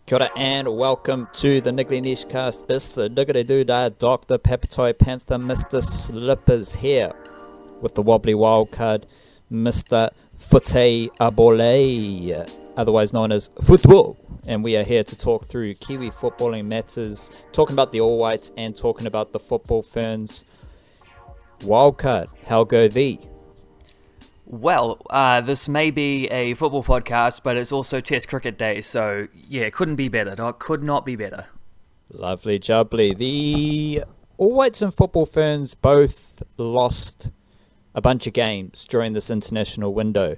Kia ora and welcome to the Niggly Niche Cast. It's the Diggity Doodah Dr. Pepitoy Panther Mr. Slippers here with the wobbly wildcard Mr. Footy Abole, otherwise known as Football. And we are here to talk through Kiwi footballing matters, talking about the All Whites and talking about the Football Ferns. Wildcard, how go thee? Well, this may be a football podcast, but it's also Test cricket day, so yeah, couldn't be better. Could not be better. Lovely jubbly. The All Whites and Football Ferns both lost a bunch of games during this international window,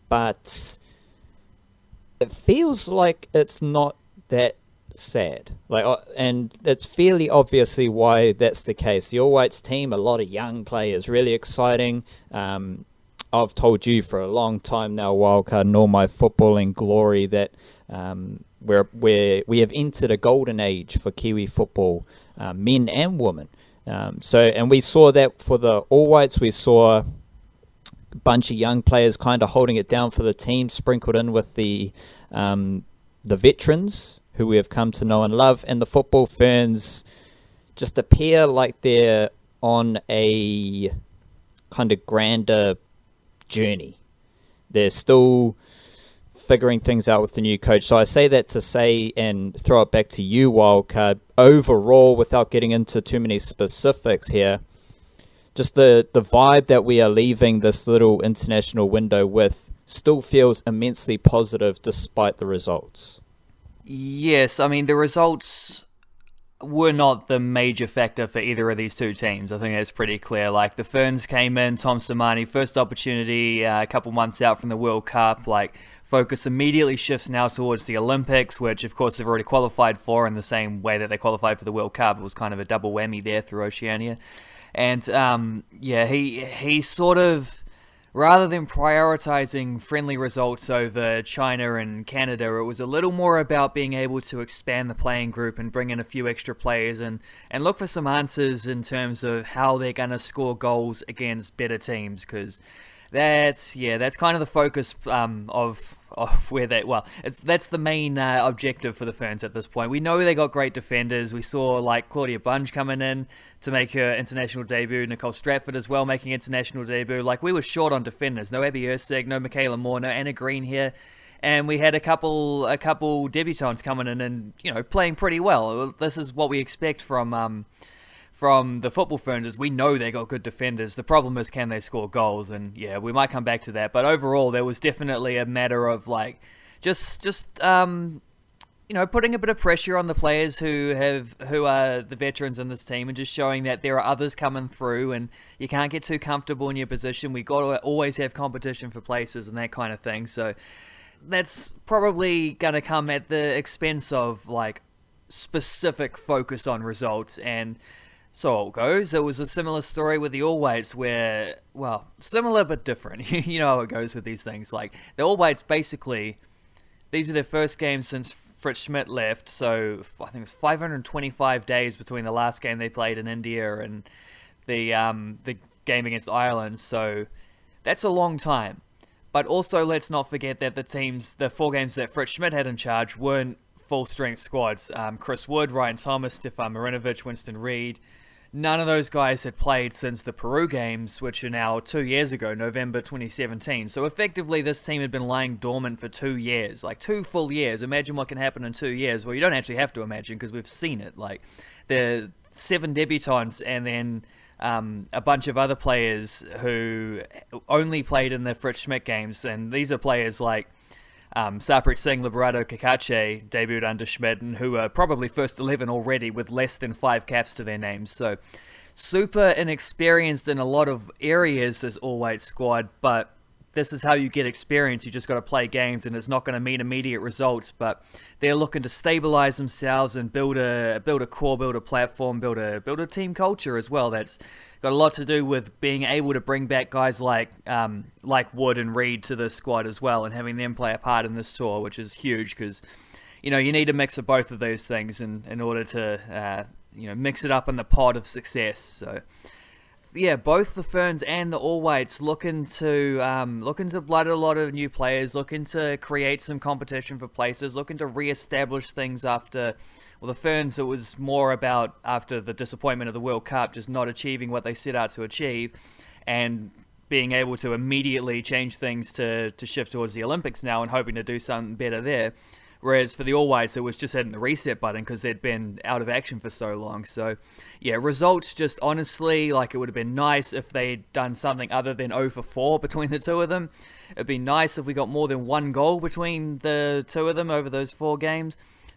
but it feels like it's not that sad. And it's fairly obviously why that's the case. The All Whites team, a lot of young players, really exciting. I've told you for a long time now, Wildcard, and all my footballing glory, that we have entered a golden age for Kiwi football, men and women. And we saw that for the All Whites. We saw a bunch of young players kind of holding it down for the team, sprinkled in with the veterans who we have come to know and love. And the Football Ferns just appear like they're on a kind of grander journey. They're still figuring things out with the new coach. So I say that to say and throw it back to you, Wildcard. Overall, without getting into too many specifics here, just the vibe that we are leaving this little international window with still feels immensely positive despite the results. Yes, I mean, the results were not the major factor for either of these two teams. I think that's pretty clear. Like, the Ferns came in, Tom Samani, first opportunity a couple months out from the World Cup. Like, focus immediately shifts now towards the Olympics, which of course they've already qualified for in the same way that they qualified for the World Cup. It was kind of a double whammy there through Oceania. And he sort of, rather than prioritizing friendly results over China and Canada, it was a little more about being able to expand the playing group and bring in a few extra players and look for some answers in terms of how they're going to score goals against better teams, because that's kind of the focus of where they, that's the main objective for the Ferns at this point. We know they got great defenders. We saw like Claudia Bunge coming in to make her international debut, Nicole Stratford as well making international debut. Like, we were short on defenders. No Abby Erceg, no Michaela Moore, no Anna Green here. And we had a couple debutantes coming in and, playing pretty well. This is what we expect from the Football Ferns. Is we know they got good defenders. The problem is, can they score goals? And yeah, we might come back to that. But overall, there was definitely a matter of like just putting a bit of pressure on the players who are the veterans in this team, and just showing that there are others coming through, and you can't get too comfortable in your position. We got to always have competition for places and that kind of thing. So that's probably going to come at the expense of like specific focus on results. And so it goes. It was a similar story with the All Whites where, well, similar but different. You know how it goes with these things. Like, the All Whites, basically, these are their first games since Fritz Schmidt left. So I think it was 525 days between the last game they played in India and the game against Ireland. So that's a long time. But also, let's not forget that the 4 games that Fritz Schmidt had in charge weren't full-strength squads. Chris Wood, Ryan Thomas, Stefan Marinovic, Winston Reid. None of those guys had played since the Peru games, which are now 2 years ago, November 2017. So effectively, this team had been lying dormant for 2 years, like 2 full years. Imagine what can happen in 2 years. Well, you don't actually have to imagine, because we've seen it. Like, the 7 debutants and then a bunch of other players who only played in the Fritz Schmidt games, and these are players like Sarpreet Singh, Liberato Kakache debuted under Schmidt, and who are probably first 11 already with less than 5 caps to their names. So super inexperienced in a lot of areas, this all-white squad, but this is how you get experience. You just got to play games, and it's not going to mean immediate results, but they're looking to stabilize themselves and build a core, build a platform, build a team culture as well. That's got a lot to do with being able to bring back guys like Wood and Reid to the squad as well, and having them play a part in this tour, which is huge, because you need a mix of both of those things in order to mix it up in the pot of success. So both the Ferns and the All Whites looking to blood a lot of new players, looking to create some competition for places, looking to re-establish things after. Well, the Ferns, it was more about after the disappointment of the World Cup, just not achieving what they set out to achieve, and being able to immediately change things to shift towards the Olympics now and hoping to do something better there. Whereas for the All Whites, it was just hitting the reset button because they'd been out of action for so long. So, yeah, results just honestly, like it would have been nice if they'd done something other than 0 for 4 between the two of them. It'd be nice if we got more than one goal between the two of them over those 4 games.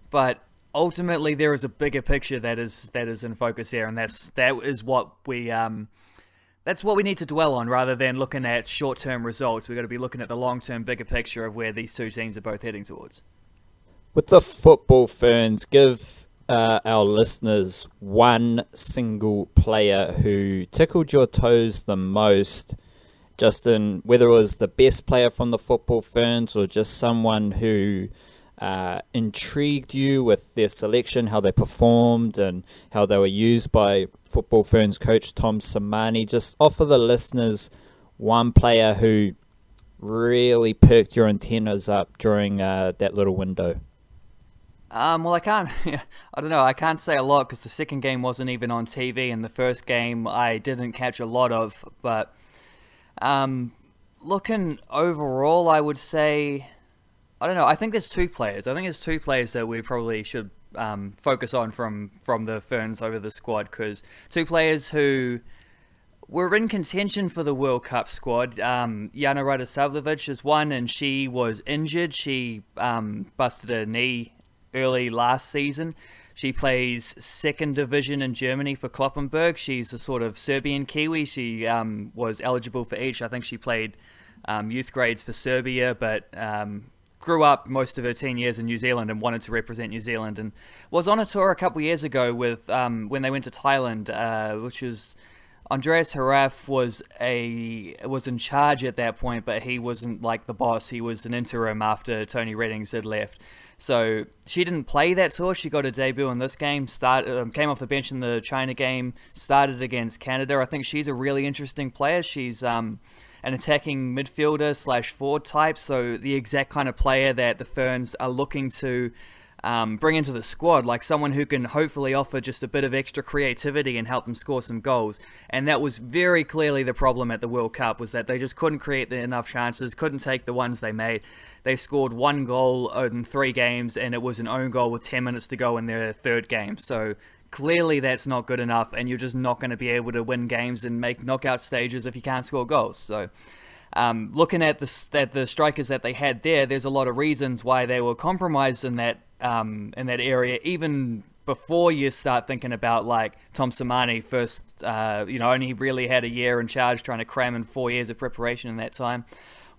But ultimately, there is a bigger picture that is in focus here, and that is what we that's what we need to dwell on rather than looking at short-term results. We've got to be looking at the long-term bigger picture of where these two teams are both heading towards. With the Football Ferns, give our listeners one single player who tickled your toes the most, Justin, whether it was the best player from the Football Ferns or just someone who intrigued you with their selection, how they performed and how they were used by Football Ferns coach Tom Samani. Just offer the listeners one player who really perked your antennas up during that little window. Well, I can't. I don't know. I can't say a lot because the second game wasn't even on TV, and the first game I didn't catch a lot of. But looking overall, I would say, I don't know. I think there's 2 players. I think there's 2 players that we probably should focus on from the Ferns over the squad, because 2 players who were in contention for the World Cup squad. Jana Radosavljevic is one, and she was injured. She busted her knee early last season. She plays second division in Germany for Kloppenburg. She's a sort of Serbian Kiwi. She was eligible for each. I think she played youth grades for Serbia, but grew up most of her teen years in New Zealand and wanted to represent New Zealand, and was on a tour a couple of years ago with when they went to Thailand, which was Andreas Haraf was in charge at that point, but he wasn't like the boss. He was an interim after Tony Reddings had left. So she didn't play that tour. She got a debut in this game, came off the bench in the China game, started against Canada. I think she's a really interesting player. She's an attacking midfielder / forward type, so the exact kind of player that the Ferns are looking to bring into the squad, like someone who can hopefully offer just a bit of extra creativity and help them score some goals. And that was very clearly the problem at the World Cup, was that they just couldn't create enough chances, couldn't take the ones they made. They scored 1 goal in 3 games, and it was an own goal with 10 minutes to go in their third game. So clearly that's not good enough, and you're just not going to be able to win games and make knockout stages if you can't score goals. So looking at the strikers that they had there, there's a lot of reasons why they were compromised in that area, even before you start thinking about like Tom Samani first, only really had a year in charge, trying to cram in 4 years of preparation in that time.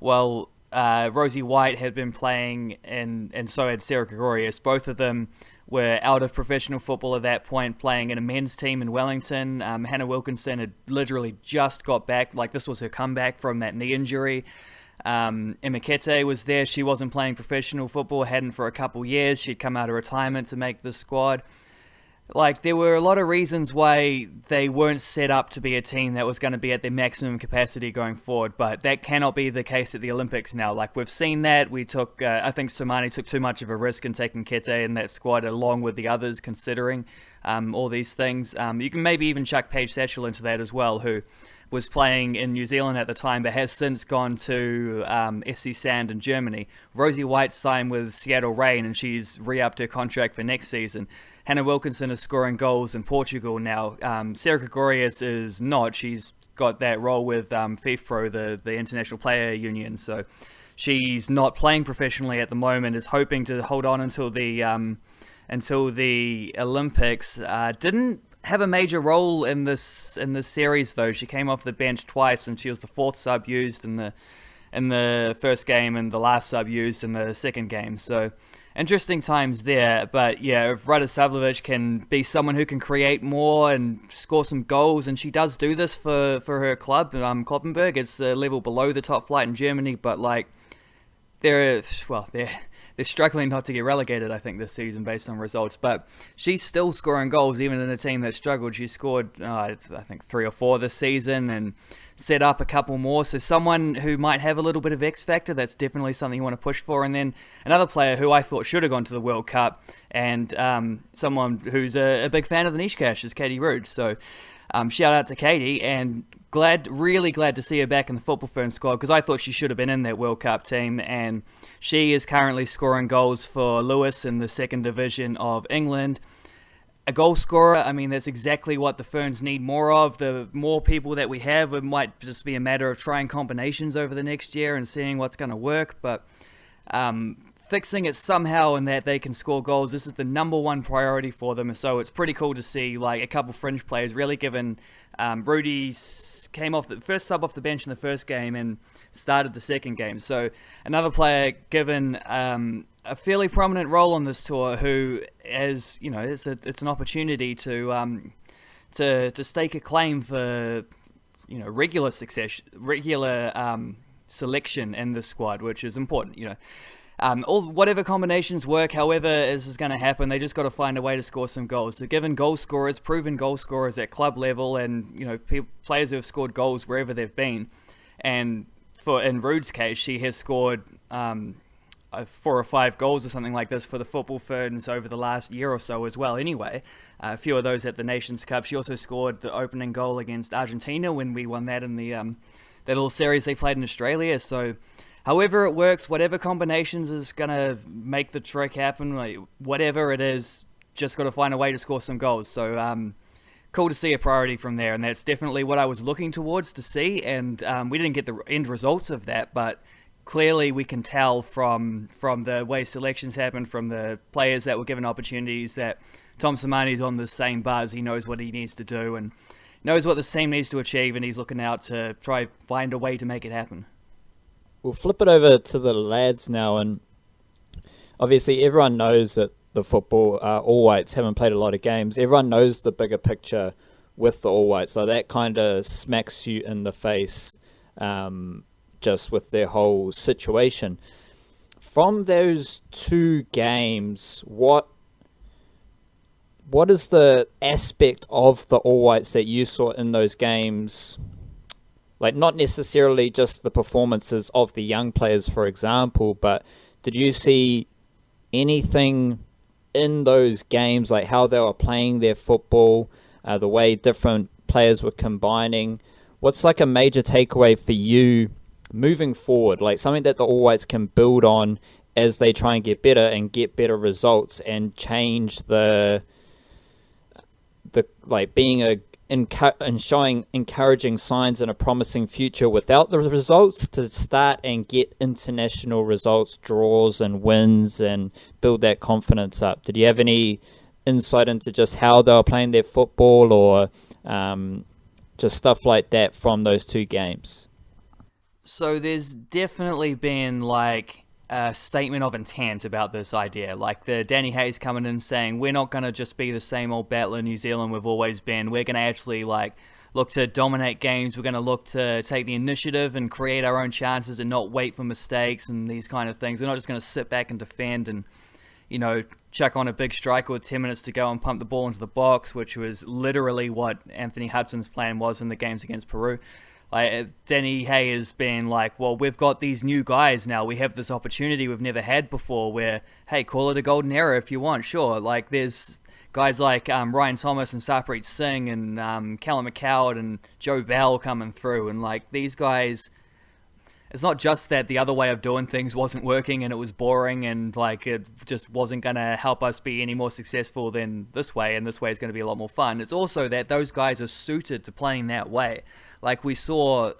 Well, Rosie White had been playing, and so had Sarah Gregorius. Both of them were out of professional football at that point, playing in a men's team in Wellington. Hannah Wilkinson had literally just got back, like this was her comeback from that knee injury. Emma Kete was there. She wasn't playing professional football, hadn't for a couple years. She'd come out of retirement to make the squad. Like, there were a lot of reasons why they weren't set up to be a team that was going to be at their maximum capacity going forward, but that cannot be the case at the Olympics now. Like, we've seen that. We took, I think Somani took too much of a risk in taking Kete in that squad, along with the others, considering all these things. You can maybe even chuck Paige Satchel into that as well, who was playing in New Zealand at the time, but has since gone to SC Sand in Germany. Rosie White signed with Seattle Reign, and she's re-upped her contract for next season. Hannah Wilkinson is scoring goals in Portugal now. Sarah Gregorius is not. She's got that role with FIFPro, the International Player Union, so she's not playing professionally at the moment, is hoping to hold on until the Olympics. Didn't have a major role in this series though. She came off the bench twice, and she was the 4th sub used in the first game and the last sub used in the second game. So interesting times there. But yeah, if Radosavljevic can be someone who can create more and score some goals, and she does do this for her club, Kloppenburg, it's a level below the top flight in Germany, but like they're they're struggling not to get relegated, I think, this season based on results. But she's still scoring goals, even in a team that struggled. She scored, I think, 3 or 4 this season and set up a couple more. So someone who might have a little bit of X factor, that's definitely something you want to push for. And then another player who I thought should have gone to the World Cup, and someone who's a big fan of the Niche Cash, is Katie Rood. So shout out to Katie, and really glad to see her back in the Football Ferns squad, because I thought she should have been in that World Cup team. And she is currently scoring goals for Lewis in the second division of England. A goal scorer, I mean, that's exactly what the Ferns need more of. The more people that we have, it might just be a matter of trying combinations over the next year and seeing what's going to work. But fixing it somehow in that they can score goals, this is the number one priority for them. So it's pretty cool to see like a couple fringe players really given. Rudy came off the first sub off the bench in the first game and started the second game. So another player given a fairly prominent role on this tour, who, as you know, it's an opportunity to stake a claim for, you know, regular selection in the squad, which is important. You know, whatever combinations work, however this is going to happen, they just got to find a way to score some goals. So given goal scorers, proven goal scorers at club level, and you know, players who have scored goals wherever they've been, and in Rood's case, she has scored 4 or 5 goals or something like this for the Football Ferns over the last year or so as well. Anyway, a few of those at the Nations Cup. She also scored the opening goal against Argentina when we won that in the that little series they played in Australia. So however it works, whatever combinations is going to make the trick happen, like, whatever it is, just got to find a way to score some goals. So cool to see a priority from there, and that's definitely what I was looking towards to see. And we didn't get the end results of that, but clearly we can tell from the way selections happen, from the players that were given opportunities, that Tom Samani's on the same buzz. He knows what he needs to do and knows what the team needs to achieve, and he's looking out to try find a way to make it happen. We'll flip it over to the lads now, and obviously everyone knows that the football All Whites haven't played a lot of games. Everyone knows the bigger picture with the All Whites, so that kind of smacks you in the face just with their whole situation. From those 2 games, what is the aspect of the All Whites that you saw in those games? Like, not necessarily just the performances of the young players, for example, but did you see anything in those games, like how they were playing their football, the way different players were combining? What's like a major takeaway for you moving forward, like something that the All Whites can build on as they try and get better and get better results and change the like being and showing encouraging signs and a promising future without the results, to start and get international results, draws and wins, and build that confidence up? Did you have any insight into just how they were playing their football, or just stuff like that from those 2 games? So there's definitely been like a statement of intent about this idea. Like the Danny Hayes coming in saying, we're not going to just be the same old battler New Zealand we've always been. We're going to actually like look to dominate games. We're going to look to take the initiative and create our own chances and not wait for mistakes and these kind of things. We're not just going to sit back and defend and, you know, chuck on a big striker with 10 minutes to go and pump the ball into the box, which was literally what Anthony Hudson's plan was in the games against Peru. Danny Hay has been like, well, we've got these new guys now. We have this opportunity we've never had before where, hey, call it a golden era if you want, sure. Like, there's guys like Ryan Thomas and Sarpreet Singh and Callum McCowd and Joe Bell coming through. And, like, these guys, it's not just that the other way of doing things wasn't working and it was boring and, like, it just wasn't going to help us be any more successful than this way, and this way is going to be a lot more fun. It's also that those guys are suited to playing that way. Like we saw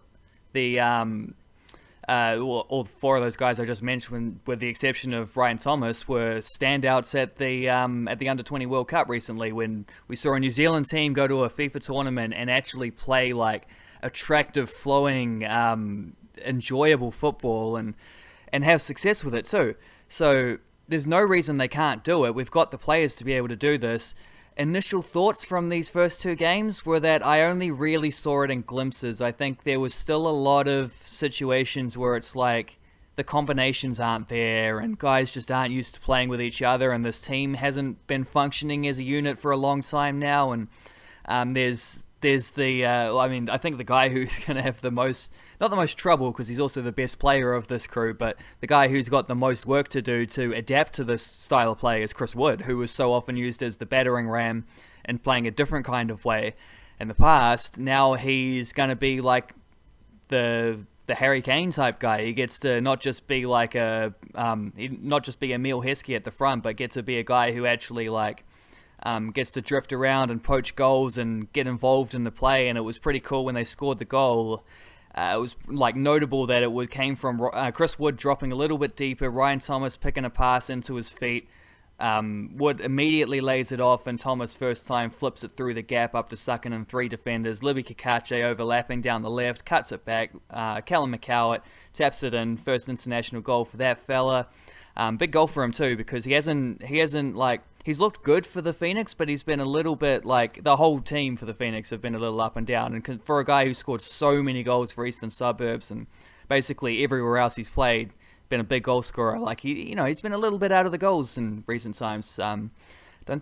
the all 4 of those guys I just mentioned, with the exception of Ryan Thomas, were standouts at the Under-20 World Cup recently, when we saw a New Zealand team go to a FIFA tournament and actually play like attractive, flowing, enjoyable football and have success with it too. So there's no reason they can't do it. We've got the players to be able to do this. Initial thoughts from these first 2 games were that I only really saw it in glimpses. I think there was still a lot of situations where it's like the combinations aren't there, and guys just aren't used to playing with each other, and this team hasn't been functioning as a unit for a long time now. And there's the I mean, I think the guy who's going to have the most, not the most trouble because he's also the best player of this crew, but the guy who's got the most work to do to adapt to this style of play is Chris Wood, who was so often used as the battering ram and playing a different kind of way in the past. Now he's going to be like the Harry Kane type guy. He gets to not just be like not just be Emile Heskey at the front, but get to be a guy who actually like gets to drift around and poach goals and get involved in the play. And it was pretty cool when they scored the goal. It was like notable that came from Chris Wood dropping a little bit deeper, Ryan Thomas picking a pass into his feet. Wood immediately lays it off, and Thomas first time flips it through the gap up to sucking in 3 defenders. Libby Kakache overlapping down the left, cuts it back. Callum McCowett taps it in, first international goal for that fella. Big goal for him too, because he hasn't like, he's looked good for the Phoenix, but he's been a little bit like, the whole team for the Phoenix have been a little up and down. And for a guy who scored so many goals for Eastern Suburbs and basically everywhere else he's played, been a big goal scorer, like he's been a little bit out of the goals in recent times.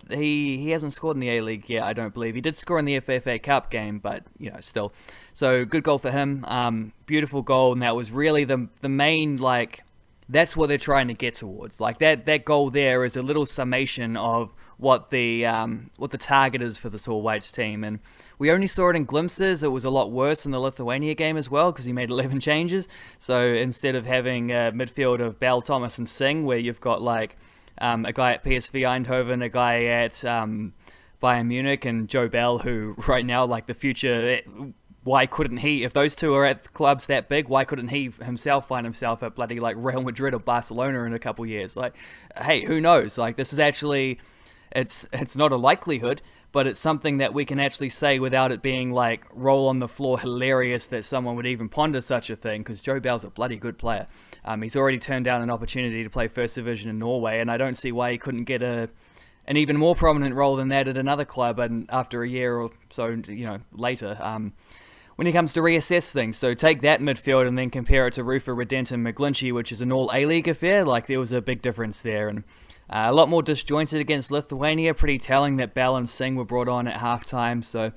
He hasn't scored in the A-League yet, I don't believe. He did score in the FFA Cup game, but still. So good goal for him. Beautiful goal, and that was really the main, like, that's what they're trying to get towards. Like that goal there is a little summation of what the target is for this All Whites team. And we only saw it in glimpses. It was a lot worse in the Lithuania game as well, because he made 11 changes. So instead of having a midfield of Bell, Thomas, and Singh, where you've got like a guy at PSV Eindhoven, a guy at Bayern Munich, and Joe Bell, who right now, like, the future. Why couldn't he, if those two are at clubs that big, why couldn't he himself find himself at bloody like Real Madrid or Barcelona in a couple years? Like, hey, who knows? Like, this is actually, it's not a likelihood, but it's something that we can actually say without it being like roll on the floor hilarious that someone would even ponder such a thing, because Joe Bell's a bloody good player. He's already turned down an opportunity to play First Division in Norway, and I don't see why he couldn't get an even more prominent role than that at another club and after a year or so, later. When it comes to reassess things. So take that midfield and then compare it to Rufa, Redent, and McGlinchey, which is an all A-League affair. Like, there was a big difference there. And a lot more disjointed against Lithuania. Pretty telling that Bell and Singh were brought on at halftime. So,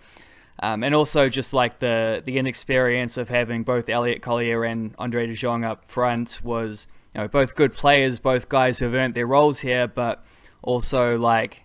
and also just like the inexperience of having both Elliot Collier and Andre de Jong up front was, both good players, both guys who have earned their roles here, but also like,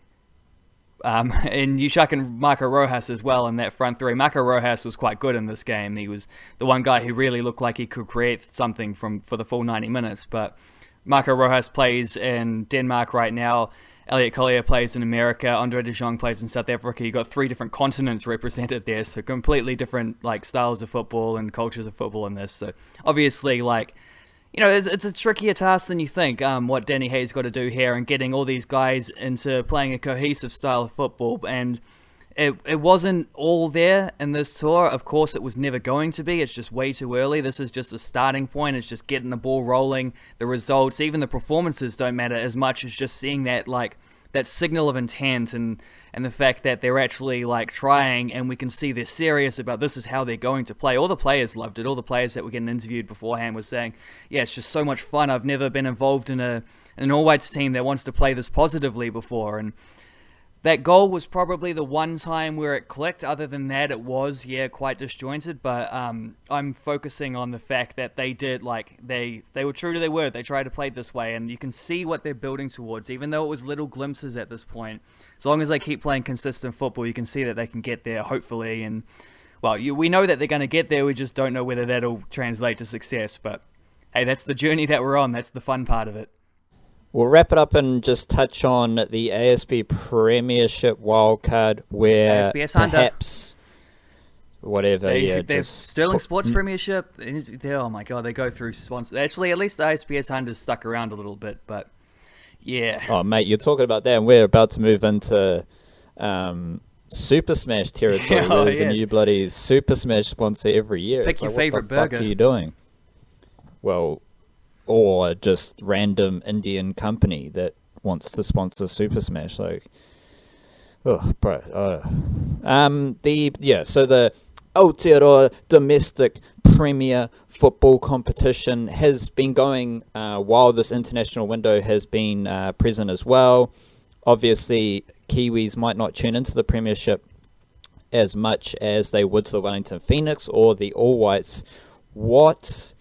and you chuck in Marco Rojas as well in that front three. Marco Rojas was quite good in this game. He was the one guy who really looked like he could create something for the full 90 minutes. But Marco Rojas plays in Denmark right now. Elliot Collier plays in America. Andre de Jong plays in South Africa. You got 3 different continents represented there, so completely different like styles of football and cultures of football in this. So obviously, like, it's a trickier task than you think, what Danny Hayes got to do here, and getting all these guys into playing a cohesive style of football. And it wasn't all there in this tour. Of course, it was never going to be. It's just way too early. This is just a starting point. It's just getting the ball rolling. The results, even the performances, don't matter as much as just seeing that, like, that signal of intent and the fact that they're actually like trying, and we can see they're serious about this is how they're going to play. All the players loved it. All the players that were getting interviewed beforehand was saying, yeah, it's just so much fun. I've never been involved in an all-whites team that wants to play this positively before. And that goal was probably the one time where it clicked. Other than that, it was, quite disjointed. But I'm focusing on the fact that they did, like, they were true to their word. They tried to play this way, and you can see what they're building towards, even though it was little glimpses at this point. As long as they keep playing consistent football, you can see that they can get there, hopefully. And, well, we know that they're going to get there. We just don't know whether that'll translate to success. But, hey, that's the journey that we're on. That's the fun part of it. We'll wrap it up and just touch on the ASB Premiership wildcard, where ASBS Hunter. Perhaps whatever, Sterling Sports Premiership. Oh my god, they go through sponsors. Actually, at least the ASBS Hunters stuck around a little bit, but yeah. Oh mate, you're talking about that, and we're about to move into Super Smash territory. Where there's a new bloody Super Smash sponsor every year. Pick your favorite burger. What the fuck are you doing? Well, or just random Indian company that wants to sponsor Super Smash, like, oh, bro. So the Aotearoa domestic Premier football competition has been going while this international window has been present as well. Obviously, Kiwis might not tune into the Premiership as much as they would to the Wellington Phoenix or the All Whites.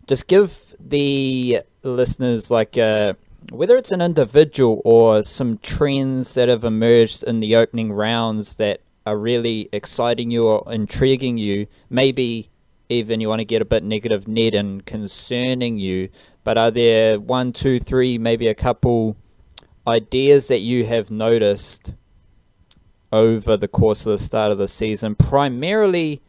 Just give the listeners whether it's an individual or some trends that have emerged in the opening rounds that are really exciting you or intriguing you, maybe even you want to get a bit negative, Ned, and concerning you, but are there 1, 2, 3, maybe a couple ideas that you have noticed over the course of the start of the season, primarily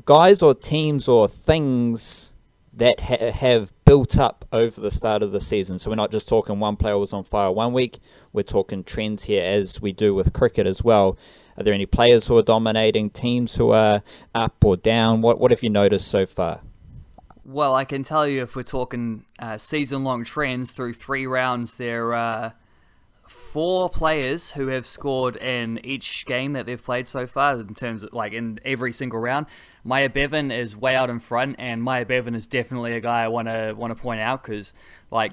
guys or teams or things that have built up over the start of the season? So we're not just talking one player was on fire one week, we're talking trends here as we do with cricket as well. Are there any players who are dominating, teams who are up or down? What have you noticed so far? Well, I can tell you if we're talking season-long trends through 3 rounds, there are 4 players who have scored in each game that they've played so far, in terms of in every single round. Maya Bevan is way out in front, and Maya Bevan is definitely a guy I want to point out because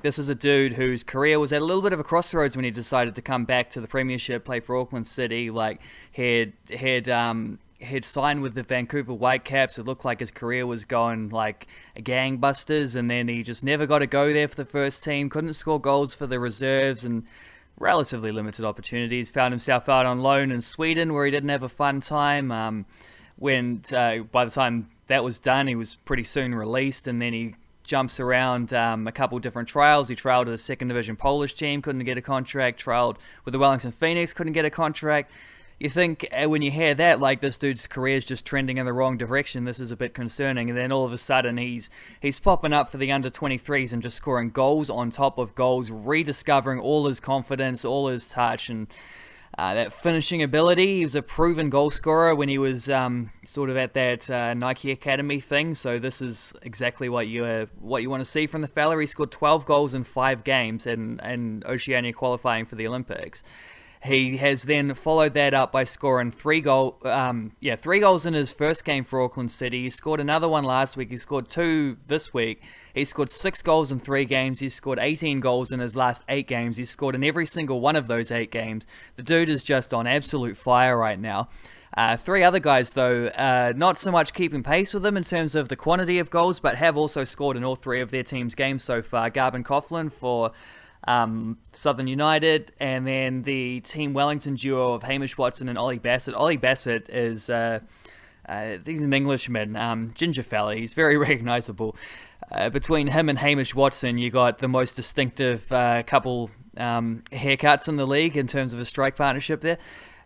this is a dude whose career was at a little bit of a crossroads when he decided to come back to the Premiership, play for Auckland City. He'd signed with the Vancouver Whitecaps. It looked like his career was going gangbusters, and then he just never got to go there for the first team. Couldn't score goals for the reserves, and relatively limited opportunities. Found himself out on loan in Sweden, where he didn't have a fun time. By the time that was done, he was pretty soon released, and then he jumps around a couple different trials. He trialled with the second division Polish team, couldn't get a contract. Trialled with the Wellington Phoenix, couldn't get a contract. You think when you hear that, this dude's career is just trending in the wrong direction, this is a bit concerning. And then all of a sudden he's popping up for the under-23s and just scoring goals on top of goals, rediscovering all his confidence, all his touch, and that finishing ability. He was a proven goal scorer when he was sort of at that Nike Academy thing. So this is exactly what you want to see from the fella. He scored 12 goals in 5 games in Oceania qualifying for the Olympics. He has then followed that up by scoring 3 goals in his first game for Auckland City. He scored another one last week. He scored 2 this week. He scored 6 goals in 3 games. He's scored 18 goals in his last 8 games. He's scored in every single one of those 8 games. The dude is just on absolute fire right now. 3 other guys, though, not so much keeping pace with him in terms of the quantity of goals, but have also scored in all 3 of their team's games so far. Garbin Coughlin for Southern United, and then the Team Wellington duo of Hamish Watson and Ollie Bassett. Ollie Bassett is he's an Englishman, ginger fella. He's very recognisable. Between him and Hamish Watson, you got the most distinctive couple haircuts in the league in terms of a strike partnership there,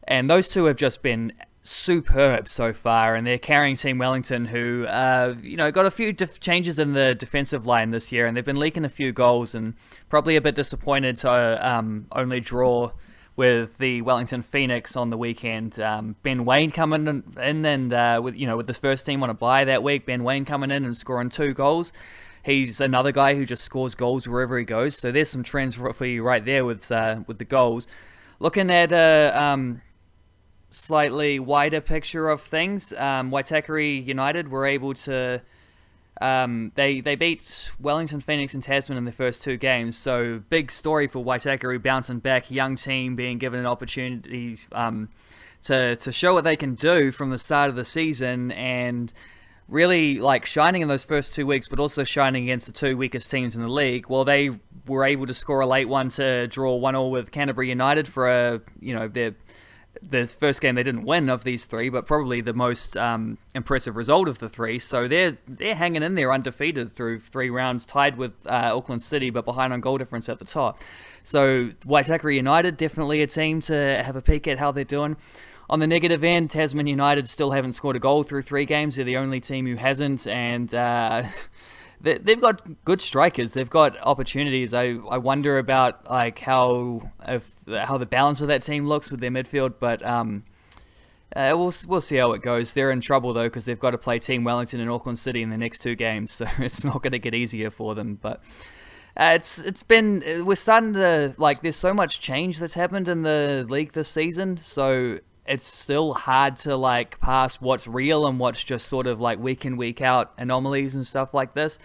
and those two have just been superb so far, and they're carrying Team Wellington, who got a few changes in the defensive line this year, and they've been leaking a few goals, and probably a bit disappointed to only draw with the Wellington Phoenix on the weekend. Ben Wayne coming in and with this first team on a bye that week, Ben Wayne coming in and scoring 2 goals. He's another guy who just scores goals wherever he goes. So there's some trends for you right there with the goals. Looking at slightly wider picture of things, Waitakere United were able to they beat Wellington Phoenix and Tasman in the first 2 games, so big story for Waitakere, bouncing back, young team being given an opportunity to show what they can do from the start of the season, and really shining in those first 2 weeks, but also shining against the 2 weakest teams in the league. Well, they were able to score a late one to draw 1-1 with Canterbury United for the first game they didn't win of these 3, but probably the most impressive result of the 3. So they're hanging in there undefeated through 3 rounds, tied with Auckland City, but behind on goal difference at the top. So Waitakere United, definitely a team to have a peek at how they're doing. On the negative end, Tasman United still haven't scored a goal through 3 games. They're the only team who hasn't, and they've got good strikers. They've got opportunities. I wonder about how the balance of that team looks with their midfield, but we'll see how it goes. They're in trouble though, because they've got to play Team Wellington and Auckland City in the next 2 games, so it's not going to get easier for them. But we're starting to there's so much change that's happened in the league this season. So it's still hard to like pass what's real and what's just sort of like week in, week out anomalies and stuff like this.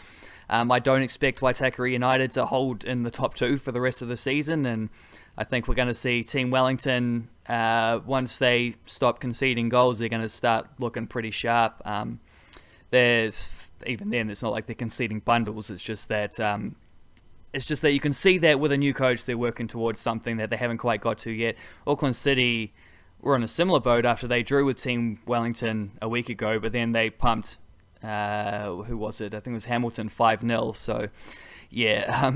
I don't expect Waitakere United to hold in the top 2 for the rest of the season, and I think we're going to see Team Wellington, once they stop conceding goals, they're going to start looking pretty sharp. Even then, it's not like they're conceding bundles. It's just that you can see that with a new coach, they're working towards something that they haven't quite got to yet. Auckland City were in a similar boat after they drew with Team Wellington a week ago, but then they pumped, who was it? I think it was Hamilton 5-0. So, yeah,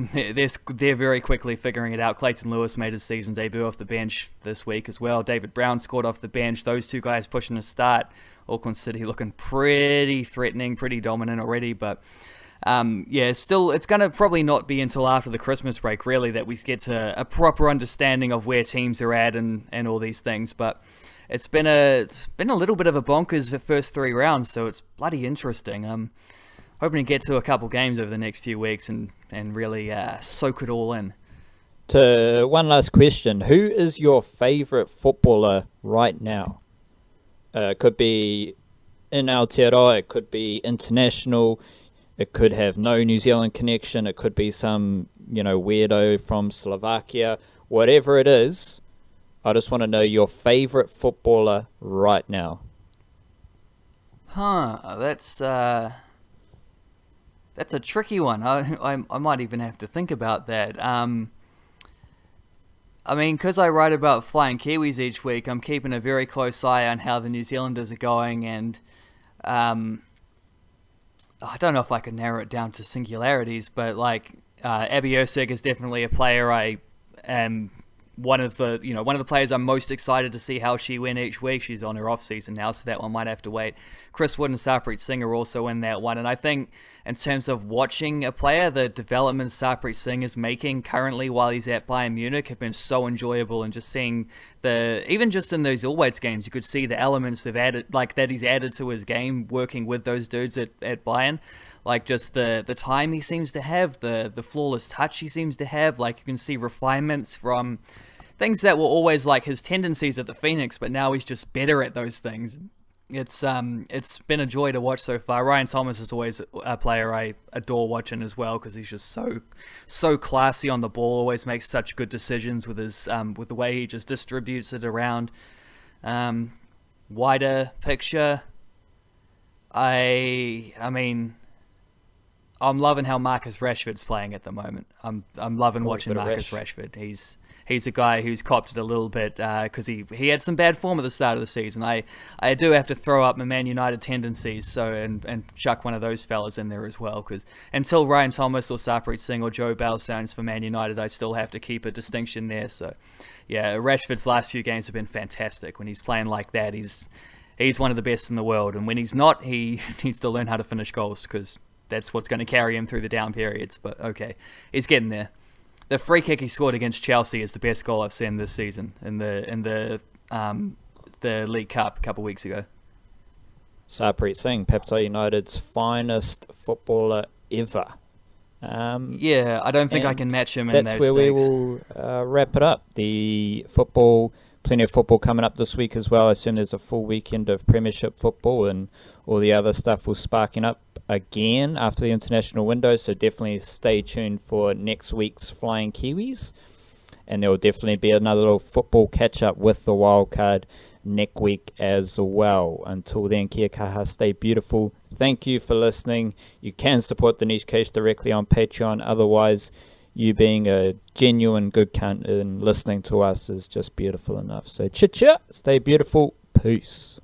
they're very quickly figuring it out. Clayton Lewis made his season debut off the bench this week as well. David Brown scored off the bench. Those two guys pushing a start. Auckland City looking pretty threatening, pretty dominant already, but still, it's going to probably not be until after the Christmas break, really, that we get to a proper understanding of where teams are at and all these things. But it's been a little bit of a bonkers the first 3 rounds, so it's bloody interesting. I'm hoping to get to a couple games over the next few weeks and really soak it all in. To one last question, who is your favourite footballer right now? Could be in Aotearoa, it could be international, it could have no New Zealand connection, it could be some, weirdo from Slovakia. Whatever it is, I just want to know your favourite footballer right now. That's a tricky one. I might even have to think about that. I mean, because I write about Flying Kiwis each week, I'm keeping a very close eye on how the New Zealanders are going, and I don't know if I could narrow it down to singularities, but Abby Erceg is definitely a player I am one of the players I'm most excited to see how she win each week. She's on her off season now, so that one might have to wait. Chris Wood and Sarpreet Singh are also in that one, and I think in terms of watching a player, the developments Sarpreet Singh is making currently while he's at Bayern Munich have been so enjoyable, and just seeing even just in those All-Whites games, you could see the elements they've added, that he's added to his game, working with those dudes at Bayern. Just the time he seems to have, the flawless touch he seems to have. You can see refinements from things that were always his tendencies at the Phoenix, but now he's just better at those things. It's been a joy to watch so far. Ryan Thomas is always a player I adore watching as well, because he's just so classy on the ball. Always makes such good decisions with his with the way he just distributes it around. Wider picture, I mean, I'm loving how Marcus Rashford's playing at the moment. I'm loving watching Marcus Rashford. He's a guy who's copped it a little bit because he had some bad form at the start of the season. I do have to throw up my Man United tendencies and chuck one of those fellas in there as well, because until Ryan Thomas or Sarpreet Singh or Joe Bell sounds for Man United, I still have to keep a distinction there. So yeah, Rashford's last few games have been fantastic. When he's playing like that, he's one of the best in the world, and when he's not, he needs to learn how to finish goals, because that's what's going to carry him through the down periods. But okay, he's getting there. The free kick he scored against Chelsea is the best goal I've seen this season in the League Cup a couple of weeks ago. Sarpreet Singh, Peptide United's finest footballer ever. Yeah, I don't think I can match him in those That's where we will wrap it up. The football, plenty of football coming up this week as well. As soon as a full weekend of Premiership football, and all the other stuff will sparking up again after the international window, so definitely stay tuned for next week's Flying Kiwis, and there will definitely be another little football catch up with the wildcard next week as well. Until then, kia kaha, stay beautiful. Thank you for listening. You can support the Niche Case directly on Patreon. Otherwise, you being a genuine good cunt and listening to us is just beautiful enough. So chit-chat, stay beautiful, peace.